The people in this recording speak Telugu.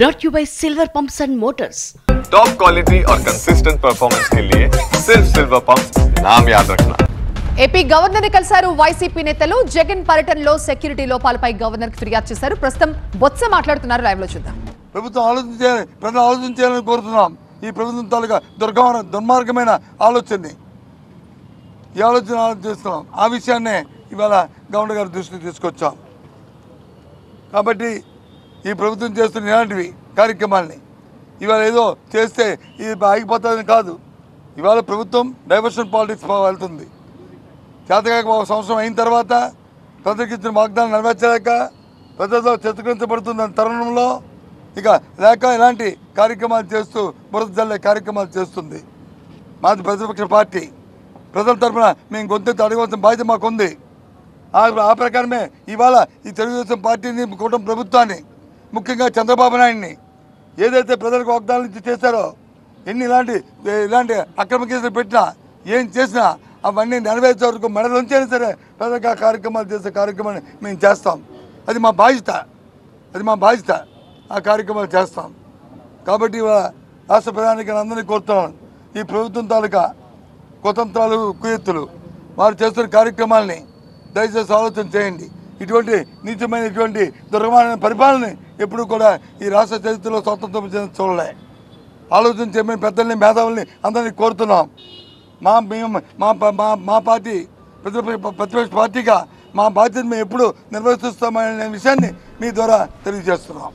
brought to you by Silver Pumps and Motors. Top quality और कंसिस्टेंट परफॉर्मेंस के लिए सिर्फ सिल्वर पंप्स नाम याद रखना। ఏపీ గవర్నర్ కలిసారు వైసీపీ నేతలు జగన్ పర్యటనలో సెక్యూరిటీ లోపాలపై గవర్నర్ కి ఫిర్యాదు చేశారు. ప్రస్తుతం బొత్స మాట్లాడుతున్నారు, లైవ్ లో చూద్దాం. ప్రభుత్వం ఆలోచించాలి, ప్రజలు ఆలోచించాలని కోరుతున్నాం. ఈ ప్రభుత్వం తాలూకా దుర్మార్గమైన ఆలోచనని ఈ ఆలోచన చేస్తున్నాం. ఆ విషయాన్నే ఇవాళ గవర్నర్ గారి దృష్టికి తీసుకొచ్చాం. కాబట్టి ఈ ప్రభుత్వం చేస్తున్న ఇలాంటివి కార్యక్రమాలని ఇవాళ ఏదో చేస్తే ఇది ఆగిపోతుందని కాదు. ఇవాళ ప్రభుత్వం డైవర్షన్ పాలిటిక్స్ వెళ్తుంది. చేతకాక ఒక సంవత్సరం అయిన తర్వాత ప్రజలకు ఇచ్చిన వాగ్దానం నెరవేర్చలేక ప్రజలతో చిత్రీకరించబడుతున్న తరుణంలో ఇక లేక ఇలాంటి కార్యక్రమాలు చేస్తూ బురద జల్లే కార్యక్రమాలు చేస్తుంది. మాది ప్రతిపక్ష పార్టీ, ప్రజల తరఫున మేము గొంతెత్తి అడగవలసిన బాధ్యత మాకుంది. ఆ ప్రకారమే ఇవాళ ఈ తెలుగుదేశం పార్టీని, కూటమి ప్రభుత్వాన్ని, ముఖ్యంగా చంద్రబాబు నాయుడిని ఏదైతే ప్రజలకు వాగ్దానాలు ఇచ్చి చేశారో, ఇలాంటి అక్రమ కేసులు పెట్టినా ఏం చేసినా అవన్నీ నెరవేర్చే వరకు మెడలుంచైనా సరే ప్రజలకు ఆ కార్యక్రమాలు చేసే కార్యక్రమాన్ని మేము చేస్తాం. అది మా బాధ్యత. ఆ కార్యక్రమాలు చేస్తాం. కాబట్టి రాష్ట్ర ప్రధానికి అందరినీ కోరుతున్నాను, ఈ ప్రభుత్వం తాలూకా కుతంత్రాలు, కుయత్తులు వారు చేస్తున్న కార్యక్రమాలని దయచేసి ఆలోచన చేయండి. ఇటువంటి నీచమైన ఇటువంటి దుర్గమైన పరిపాలన ఎప్పుడు కూడా ఈ రాష్ట్ర చరిత్రలో స్వాతంత్రం చూడలే. ఆలోచన చేయమని పెద్దల్ని, మేధావుల్ని అందరినీ కోరుతున్నాం. మా పార్టీ ప్రతిపక్ష పార్టీగా మా బాధ్యత మేము ఎప్పుడు నిర్వర్తిస్తామనే విషయాన్ని మీ ద్వారా తెలియజేస్తున్నాం.